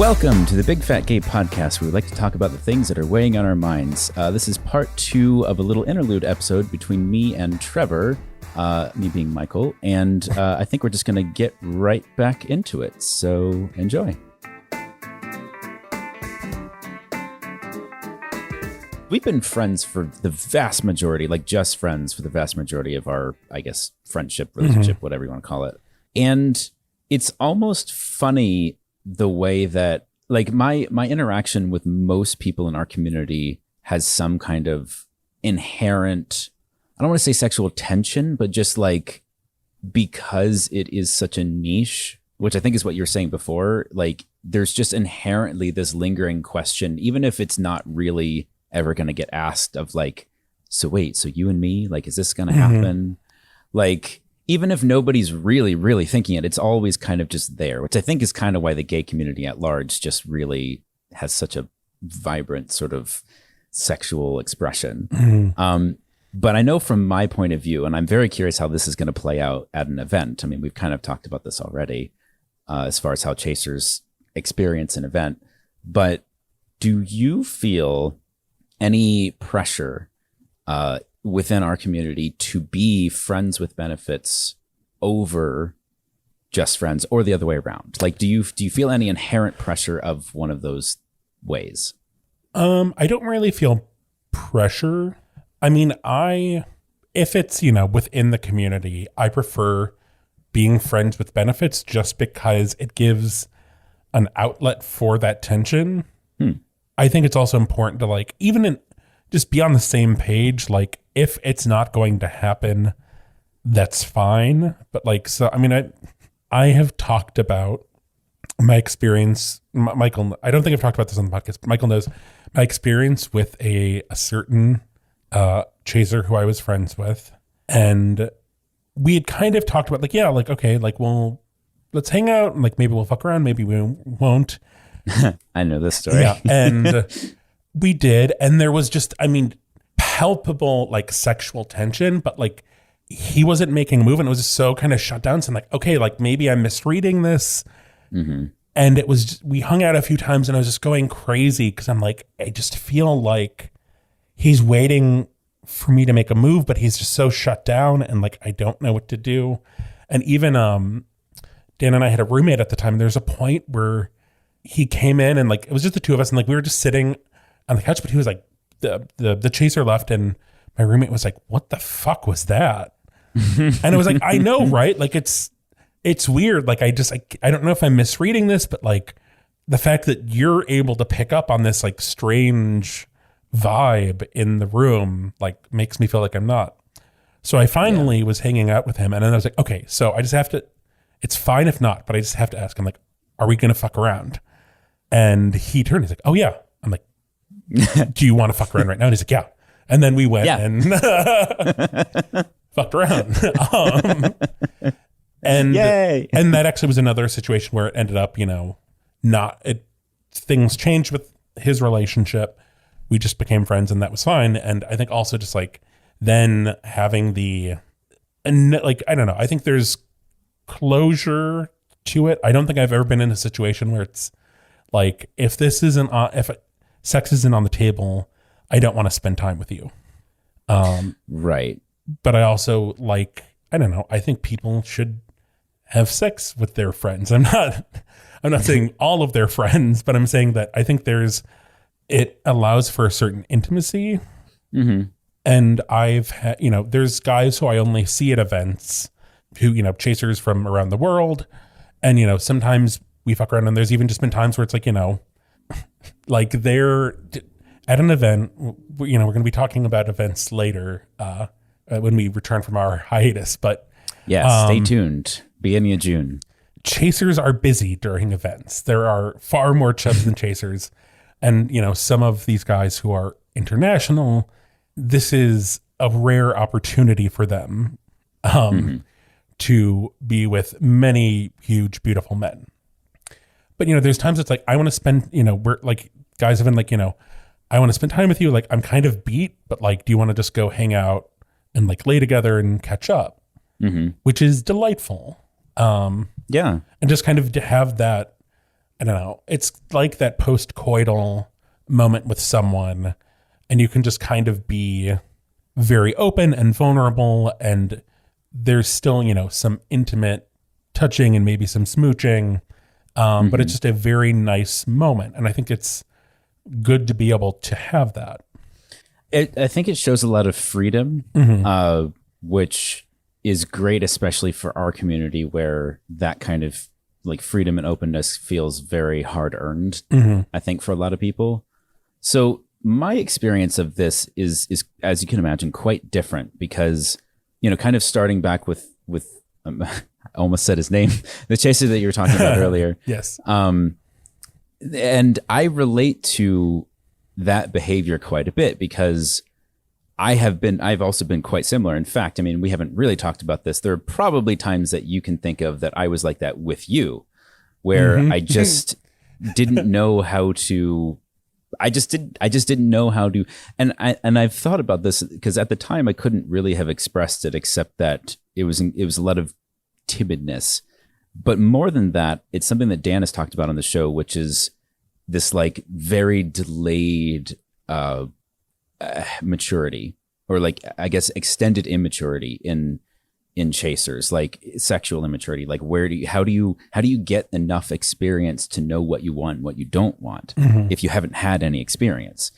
Welcome to the Big Fat Gay Podcast, where we like to talk about the things that are weighing on our minds. This is part 2 of a little interlude episode between me and Trevor, me being Michael, and I think we're just going to get right back into it. So enjoy. We've been friends for the vast majority, like just friends for the vast majority of our, I guess, friendship, relationship, whatever you want to call it. And it's almost funny the way that, like, my interaction with most people in our community has some kind of inherent, I don't want to say sexual tension, but just like, because it is such a niche, which I think is what you were saying before, like there's just inherently this lingering question, even if it's not really ever going to get asked, of like, so wait, so you and me, like, is this going to happen? Like, even if nobody's really thinking it, it's always kind of just there, which I think is kind of why the gay community at large just really has such a vibrant sort of sexual expression. But I know from my point of view, and I'm very curious how this is going to play out at an event. I mean, we've kind of talked about this already, as far as how chasers experience an event. But do you feel any pressure within our community to be friends with benefits over just friends, or the other way around? Like, do you feel any inherent pressure of one of those ways? I don't really feel pressure. I mean, if it's, within the community, I prefer being friends with benefits just because it gives an outlet for that tension. I think it's also important to, like, just be on the same page. Like, if it's not going to happen, that's fine. But like, so, I mean, I have talked about my experience. Michael, I don't think I've talked about this on the podcast, but Michael knows my experience with a certain chaser who I was friends with. And we had kind of talked about, like, yeah, like, okay, like, well, let's hang out and like, maybe we'll fuck around, maybe we won't. I know this story. Yeah. And we did. And there was just, I mean, palpable like sexual tension, but like he wasn't making a move, and it was just so kind of shut down. So I'm like, okay, like maybe I'm misreading this. And it was just, we hung out a few times and I was just going crazy because I'm like, I just feel like he's waiting for me to make a move, but he's just so shut down and like I don't know what to do. And even Dan and I had a roommate at the time, and there's a point where he came in and like it was just the two of us, and like we were just sitting on the couch, but he was like, the chaser left, and my roommate was like, what the fuck was that? And I was like, I know, right? Like it's weird. Like I don't know if I'm misreading this, but like the fact that you're able to pick up on this like strange vibe in the room like makes me feel like I'm not. So I finally was hanging out with him, and then I was like, okay, so I just have to, it's fine if not, but I just have to ask him, like, are we going to fuck around? And he turned, he's like, oh yeah. I'm like, do you want to fuck around right now? And he's like, yeah. And then we went and fucked around. And Yay. And that actually was another situation where it ended up, things changed with his relationship. We just became friends, and that was fine. And I think also just like then having I don't know, I think there's closure to it. I don't think I've ever been in a situation where it's like, if sex isn't on the table, I don't want to spend time with you. Right. But I also like, I don't know, I think people should have sex with their friends. I'm not saying all of their friends, but I'm saying that I think it allows for a certain intimacy. And I've had, there's guys who I only see at events who, chasers from around the world. And, sometimes we fuck around, and there's even just been times where it's like, like they're at an event, we're going to be talking about events later when we return from our hiatus. But yeah, stay tuned. Beginning of June. Chasers are busy during events. There are far more chubs than chasers. And, some of these guys who are international, this is a rare opportunity for them to be with many huge, beautiful men. But, there's times it's like, I want to spend, we're like, guys have been like, I want to spend time with you. Like, I'm kind of beat, but like, do you want to just go hang out and like lay together and catch up? Which is delightful. Yeah. And just kind of to have that I don't know. It's like that post-coital moment with someone, and you can just kind of be very open and vulnerable, and there's still, some intimate touching and maybe some smooching, but it's just a very nice moment. And I think it's good to be able to have that. I think it shows a lot of freedom, which is great, especially for our community where that kind of like freedom and openness feels very hard earned, I think, for a lot of people. So my experience of this is, as you can imagine, quite different because, kind of starting back with I almost said his name, the chaser that you were talking about earlier. Yes. And I relate to that behavior quite a bit because I've also been quite similar. In fact, I mean, we haven't really talked about this. There are probably times that you can think of that I was like that with you, where I just didn't know how to, I just didn't know how to, and I've thought about this because at the time I couldn't really have expressed it except that it was a lot of timidness. But more than that, it's something that Dan has talked about on the show, which is this like very delayed maturity, or like, I guess, extended immaturity in chasers, like sexual immaturity. Like how do you get enough experience to know what you want and what you don't want if you haven't had any experience?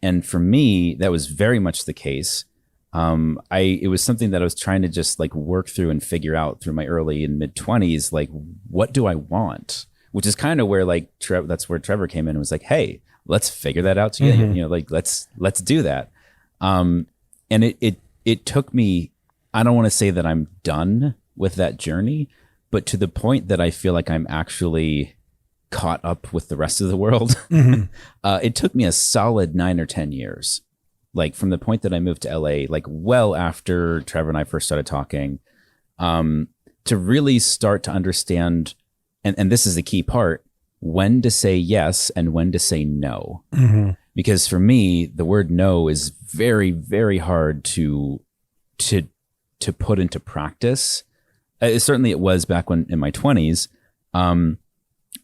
And for me, that was very much the case. It was something that I was trying to just like work through and figure out through my early and mid 20s. Like, what do I want? Which is kind of where like that's where Trevor came in and was like, "Hey, let's figure that out together." Like let's do that. And it took me. I don't want to say that I'm done with that journey, but to the point that I feel like I'm actually caught up with the rest of the world. It took me a solid 9 or 10 years. Like from the point that I moved to LA, like well after Trevor and I first started talking, to really start to understand, and this is the key part, when to say yes and when to say no. Because for me, the word no is very, very hard to put into practice. Certainly it was back when in my 20s,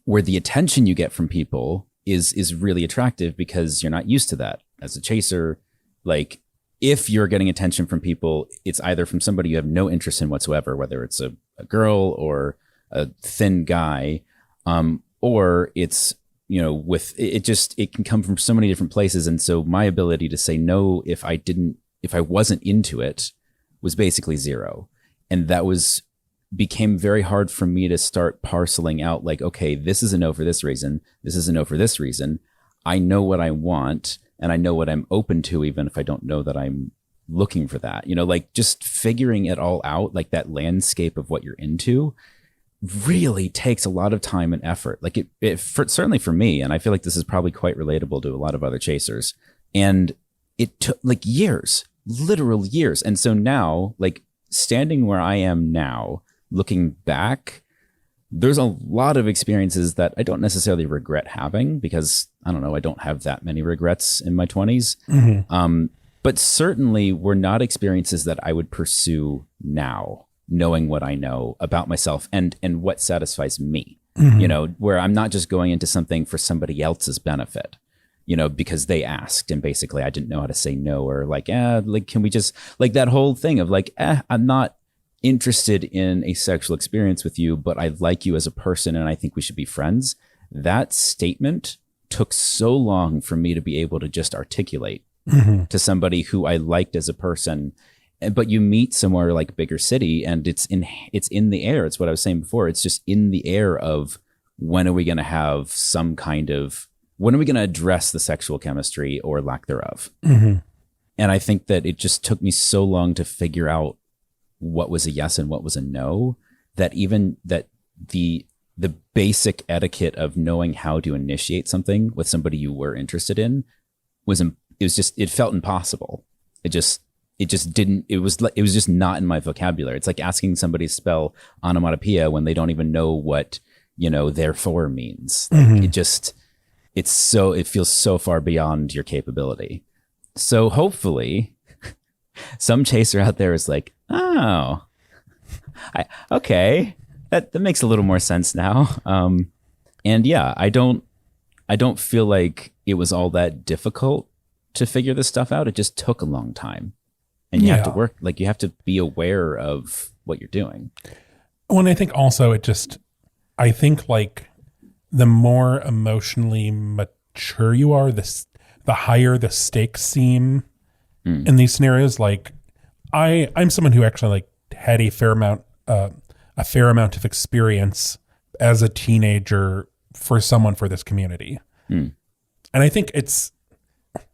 where the attention you get from people is really attractive because you're not used to that as a chaser. Like if you're getting attention from people, it's either from somebody you have no interest in whatsoever, whether it's a girl or a thin guy, or it's, with it can come from so many different places. And so my ability to say no, if I wasn't into it, was basically zero. And that became very hard for me to start parceling out like, okay, this is a no for this reason. This is a no for this reason. I know what I want and I know what I'm open to, even if I don't know that I'm looking for that, like just figuring it all out, like that landscape of what you're into really takes a lot of time and effort. Like certainly for me, and I feel like this is probably quite relatable to a lot of other chasers. And it took like years, literal years. And so now, like standing where I am now, looking back, there's a lot of experiences that I don't necessarily regret having because I don't know, I don't have that many regrets in my 20s. But certainly were not experiences that I would pursue now, knowing what I know about myself and what satisfies me, where I'm not just going into something for somebody else's benefit, because they asked and basically I didn't know how to say no, or like, can we just like that whole thing of like, I'm not interested in a sexual experience with you, but I like you as a person and I think we should be friends. That statement took so long for me to be able to just articulate to somebody who I liked as a person. But you meet somewhere like bigger city and it's in the air. It's what I was saying before. It's just in the air of when are we going to have when are we going to address the sexual chemistry or lack thereof? And I think that it just took me so long to figure out what was a yes and what was a no, that even that the basic etiquette of knowing how to initiate something with somebody you were interested in it felt impossible. It just didn't, it was just not in my vocabulary. It's like asking somebody to spell onomatopoeia when they don't even know what, therefore means. Like it feels so far beyond your capability. So hopefully some chaser out there is like, oh, okay, that makes a little more sense now. And yeah, I don't feel like it was all that difficult to figure this stuff out. It just took a long time. And you have to work, like you have to be aware of what you're doing. Well, and I think also I think like the more emotionally mature you are, the higher the stakes seem in these scenarios. Like I'm someone who actually like had a fair amount of experience as a teenager for this community. And I think it's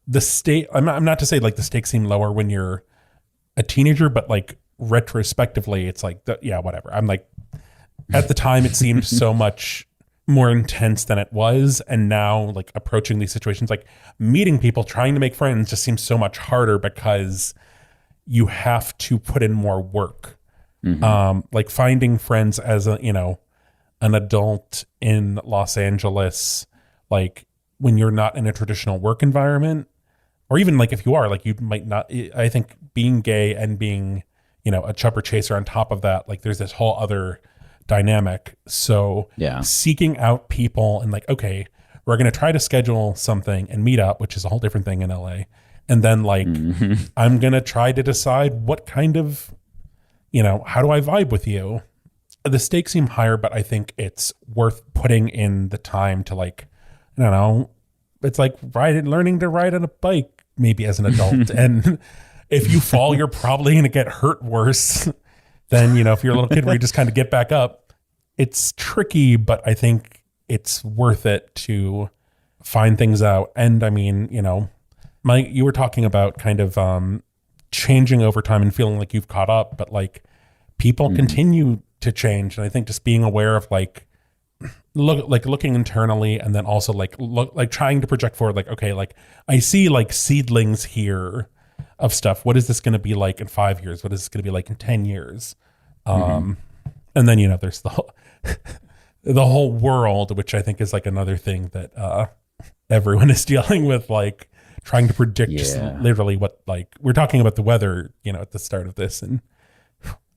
the state. I'm not to say like the stakes seem lower when you're a teenager, but like retrospectively, it's like, whatever. I'm like, at the time it seemed so much more intense than it was. And now like approaching these situations, like meeting people, trying to make friends just seems so much harder because you have to put in more work. Like finding friends as an adult in Los Angeles, like when you're not in a traditional work environment, or even like if you are, like you might not, I think being gay and being, a chubber chaser on top of that, like there's this whole other dynamic. So seeking out people and like, okay, we're going to try to schedule something and meet up, which is a whole different thing in LA. And then like, I'm going to try to decide what kind of, how do I vibe with you? The stakes seem higher, but I think it's worth putting in the time to like, I don't know, it's like learning to ride on a bike maybe as an adult. And if you fall, you're probably going to get hurt worse than, if you're a little kid where you just kind of get back up. It's tricky, but I think it's worth it to find things out. And I mean, Mike, you were talking about kind of changing over time and feeling like you've caught up, but like people continue to change. And I think just being aware of like, looking internally and then also like trying to project forward, like, okay, like I see like seedlings here of stuff. What is this going to be like in 5 years? What is this going to be like in 10 years? And then, there's the whole world, which I think is like another thing that everyone is dealing with, like trying to predict literally what, like we're talking about the weather, at the start of this, and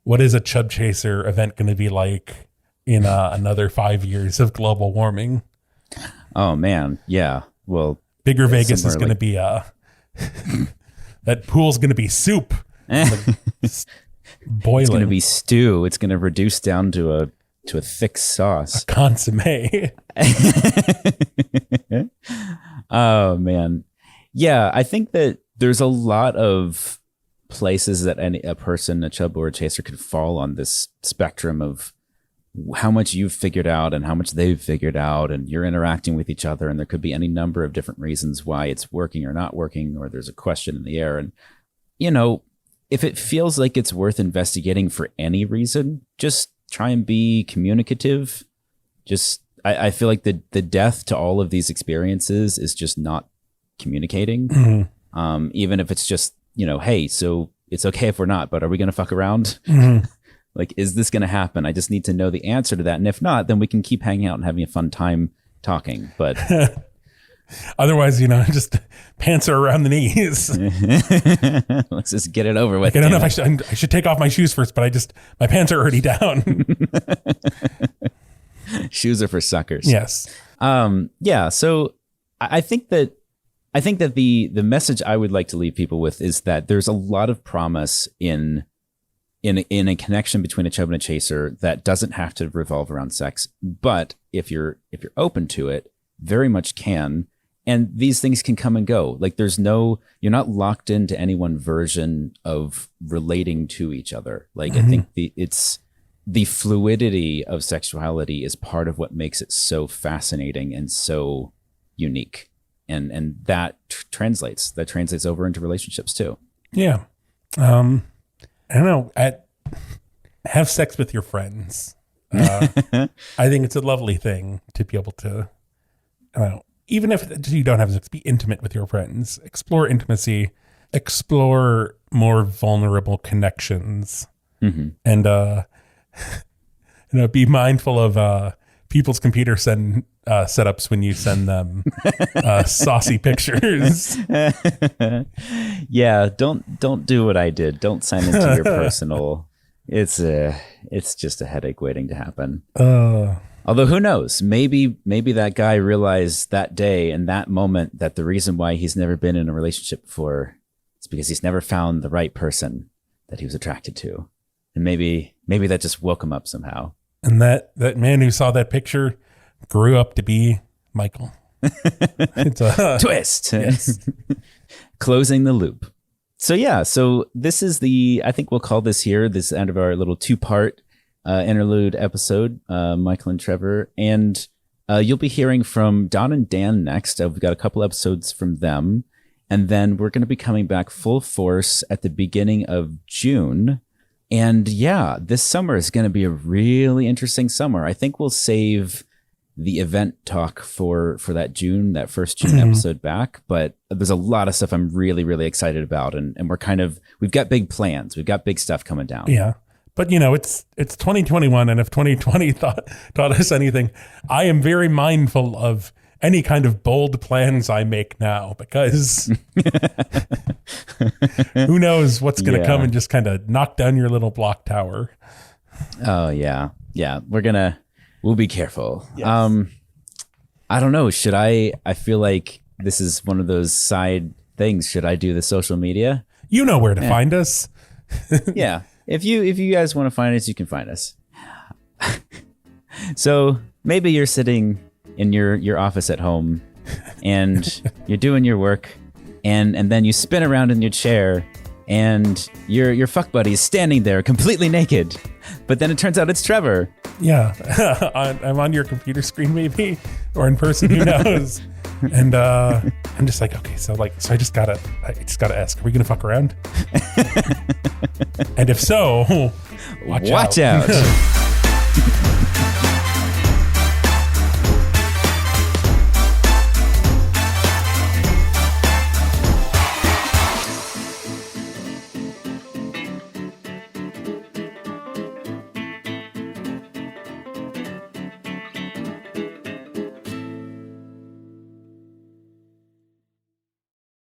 what is a chub chaser event going to be like in another 5 years of global warming? Oh man. Yeah. Well, Bigger Vegas is going to be that pool's going to be soup. Like, boiling. It's going to be stew. It's going to reduce down to a thick sauce. A consommé. Oh man. Yeah, I think that there's a lot of places that a person, a chub or a chaser, could fall on this spectrum of how much you've figured out and how much they've figured out, and you're interacting with each other, and there could be any number of different reasons why it's working or not working, or there's a question in the air. And if it feels like it's worth investigating for any reason, just try and be communicative. I feel like the death to all of these experiences is just not communicating. Even if it's just, hey, so it's okay if we're not, but are we going to fuck around? Like, is this going to happen? I just need to know the answer to that. And if not, then we can keep hanging out and having a fun time talking. But otherwise, just pants are around the knees. Let's just get it over with. Like, I don't know if I should take off my shoes first, but my pants are already down. Shoes are for suckers. Yes. Yeah. So I think that the message I would like to leave people with is that there's a lot of promise in a connection between a chub and a chaser that doesn't have to revolve around sex. But if you're open to it, very much can. And these things can come and go. Like you're not locked into any one version of relating to each other. Like I think the fluidity of sexuality is part of what makes it so fascinating and so unique. And that translates over into relationships too. Yeah. I don't know. Have sex with your friends. I think it's a lovely thing to be able to, I don't know, even if you don't have sex, be intimate with your friends. Explore intimacy. Explore more vulnerable connections. And, be mindful of people's computer setups when you send them saucy pictures. Yeah, don't do what I did. Don't sign into your personal. It's just a headache waiting to happen. Although who knows? Maybe that guy realized that day and that moment that the reason why he's never been in a relationship before is because he's never found the right person that he was attracted to. And maybe that just woke him up somehow. And that man who saw that picture grew up to be Michael. It's a twist. Yes. Closing the loop. So yeah, this is I think we'll call this end of our little 2-part interlude episode, Michael and Trevor. And you'll be hearing from Don and Dan next. We've got a couple episodes from them. And then we're going to be coming back full force at the beginning of June. And yeah, this summer is going to be a really interesting summer. I think we'll save the event talk for that first June episode back. But there's a lot of stuff I'm really, really excited about. And we've got big plans. We've got big stuff coming down. Yeah. But, it's 2021. And if 2020 taught us anything, I am very mindful of any kind of bold plans I make now, because who knows what's going to come and just kind of knock down your little block tower. Oh, yeah. Yeah. We'll be careful. Yes. I don't know. I feel like this is one of those side things. Should I do the social media? You know where to find us. Yeah. If you guys want to find us, you can find us. So maybe you're sitting in your office at home and you're doing your work and then you spin around in your chair and your fuck buddy is standing there completely naked. But then it turns out it's Trevor. Yeah. I'm on your computer screen maybe, or in person, who knows. And I'm just like, okay, so I just gotta ask, are we gonna fuck around? And if so, watch out.